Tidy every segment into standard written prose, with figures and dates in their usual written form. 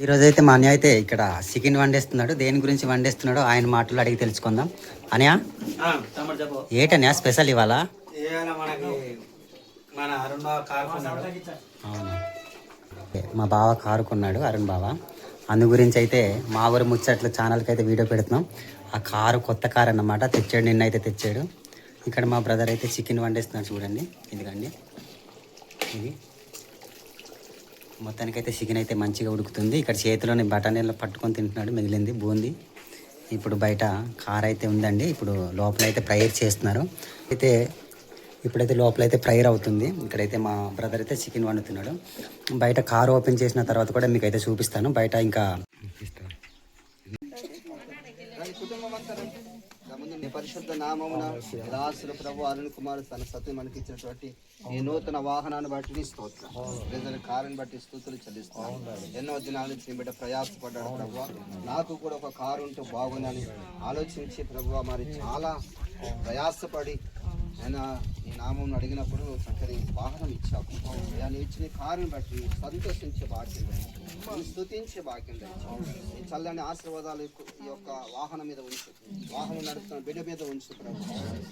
ఈరోజు అయితే మా అన్నయ్య అయితే ఇక్కడ చికెన్ వండేస్తున్నాడు. దేని గురించి వండేస్తున్నాడో ఆయన మాటలు అడిగి తెలుసుకుందాం. అన్నయ్య ఏటన్నయ్య స్పెషల్ ఇవాళ? అవును, మా బావ కారు కొన్నాడు, అరుణ్ బావ. అందు గురించి అయితే మా ఊరు ముచ్చట్ల ఛానల్కి అయితే వీడియో పెడుతున్నాం. ఆ కారు కొత్త కారు అన్నమాట, తెచ్చాడు, నిన్నైతే తెచ్చాడు. ఇక్కడ మా బ్రదర్ అయితే చికెన్ వండేస్తున్నాడు చూడండి. ఎందుకండి ఇది మొత్తానికైతే చికెన్ అయితే మంచిగా ఉడుకుతుంది. ఇక్కడ చేతిలోని బఠానీలో పట్టుకొని తింటున్నాడు, మిగిలింది బూంది. ఇప్పుడు బయట కార్ అయితే ఉందండి. ఇప్పుడు లోపలైతే ప్రేయర్ చేస్తున్నారు. అయితే ఇప్పుడైతే లోపలైతే ప్రేయర్ అవుతుంది. ఇక్కడైతే మా బ్రదర్ అయితే చికెన్ వండుతున్నాడు. బయట కార్ ఓపెన్ చేసిన తర్వాత కూడా మీకు అయితే చూపిస్తాను. బయట ఇంకా పరిశుద్ధ నామమున దాసుల ప్రభు అరుణ్ కుమార్ తన సత్యం మనకి ఇచ్చినటువంటి ఈ నూతన వాహనాన్ని బట్టి స్తోత్రం, ప్రజల కారుని బట్టి స్తుతులు చెల్లిస్తాం. ఎన్నో దినాల నుంచి బిడ్డ ప్రయాసపడ్డాడు ప్రభు, నాకు కూడా ఒక కారు ఉంటూ బాగుందని ఆలోచించి ప్రభు మరి చాలా ప్రయాసపడి ఆయన ఈ నామం అడిగినప్పుడు చక్కని వాహనం ఇచ్చావు. ఆయన ఇచ్చిన కారుని బట్టి సంతోషించే భాగ్యం, స్తుతించే భాగ్యం, ఈ చల్లని ఆశీర్వాదాలు ఈ యొక్క వాహనం మీద ఉంచు, వాహనం నడుపుతున్న బిడ్డ మీద ఉంచు ప్రభు.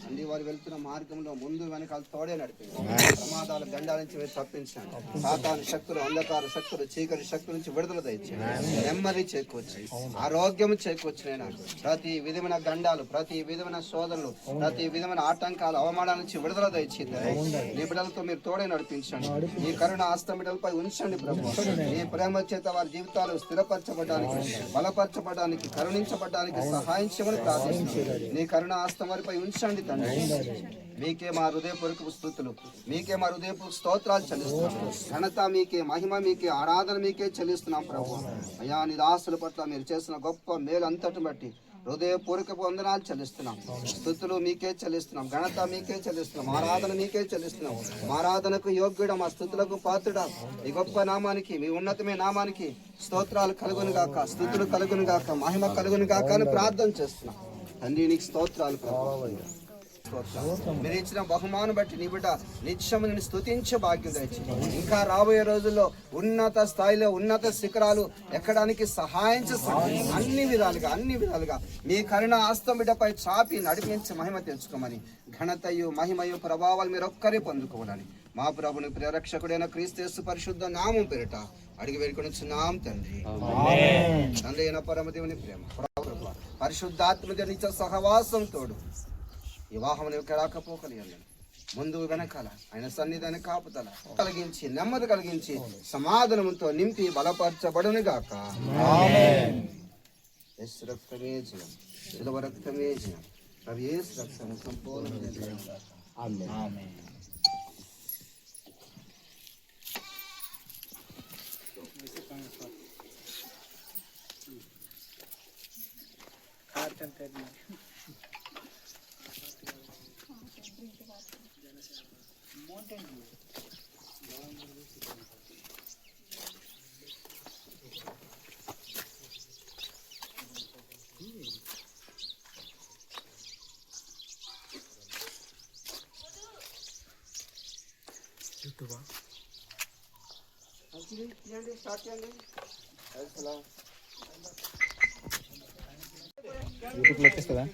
అన్ని వారు వెళ్తున్న మార్గంలో ముందు వెనకాల తోడే నడిపించాను. ప్రమాదాల గండాల నుంచి మీరు తప్పించాను. సాతాను శక్తులు, అంధకార శక్తులు, చీకటి శక్తుల నుంచి విడుదల తెచ్చాను. నెమ్మది చేకూర్చి ఆరోగ్యం చేకూర్చిన ప్రతి విధమైన గండాలు, ప్రతి విధమైన శోధనలు, ప్రతి విధమైన ఆటంకాలు, అవమానాల నుంచి విడుదల దయచేయండి. నీ బిడ్డలతో మీరు తోడే నడిపించండి. నీ కరుణ హస్తం బిడ్డలపై ఉంచండి ప్రభు. నీ ప్రేమ చేత వారి జీవితాలు స్థిరపరచబడడానికి, బలపరచబడడానికి, కరుణించబడడానికి సహాయం చేయమని ప్రార్థిస్తున్నాను. నీ కరుణ హస్తం వారిపై ఉంచండి తండ్రి. మీకే మా హృదయపూర్వక స్తుతులు, మీకే మా హృదయపూర్వక స్తోత్రాలు చెల్లిస్తున్నాం. ఘనత మీకే, మహిమ మీకే, ఆరాధన మీకే చెల్లిస్తున్నాం ప్రభు. అయ్యా నీ దాసుల పట్ల మీరు చేసిన గొప్ప మేలు అంతటి బట్టి హృదయపూర్వక వందనాలు చెల్లిస్తున్నాం. స్తుతులు మీకే చెల్లిస్తున్నాం, ఘనత మీకే చెల్లిస్తున్నాం, ఆరాధన మీకే చెల్లిస్తున్నాం. మా ఆరాధనకు యోగ్యుడ, మా స్తుతులకు పాత్రుడ, ఈ గొప్ప నామానికి, మీ ఉన్నతమైన నామానికి స్తోత్రాలు కలుగును గాక, స్తుతులు కలుగును గాక, మహిమ కలుగును గాక అని ప్రార్థన చేస్తున్నాం. తండ్రి నీకు స్తోత్రాలు ప్రభు. మీరు ఇచ్చిన బహుమానం బట్టి నీ బిడ్డ నిత్యము నేను స్తుతించే భాగ్యం తెచ్చి ఇంకా రాబోయే రోజుల్లో ఉన్నత స్థాయిలో, ఉన్నత శిఖరాలు ఎక్కడానికి సహాయం చేస్తాను. అన్ని విధాలుగా మీ కరుణ హస్తం బిడ్డపై చాపి నడిపించి మహిమ తెచ్చుకోమని, ఘనతయు మహిమయు ప్రభావాలు మీరు ఒక్కరే పొందుకోవాలని మా ప్రభుని ప్రియరక్షకుడైన క్రీస్తు యేసు పరిశుద్ధ నామం పేరిట అడిగి వేడుకొనిచున్నాం తండ్రి. తండ్రి అయిన పరమదేవుని ప్రేమ, పరిశుద్ధాత్మ నిత్య సహవాసం తోడు ఈ వాహనం యొక్క రాకపోకలు ముందు వెనకాల ఆయన సన్నిధాన కాపుదల కలిగించి, నెమ్మది కలిగించి, సమాధానంతో నింపి బలపరచబడును గాక. యేసు రక్తమే జయం, శిలువ రక్తమే జయం, ప్రభు యేసు రక్తం సంపూర్ణ జయం. ఆమేన్. స్టార్ట్ చేయండి. యూట్యూబ్లో వచ్చేస్తుందా?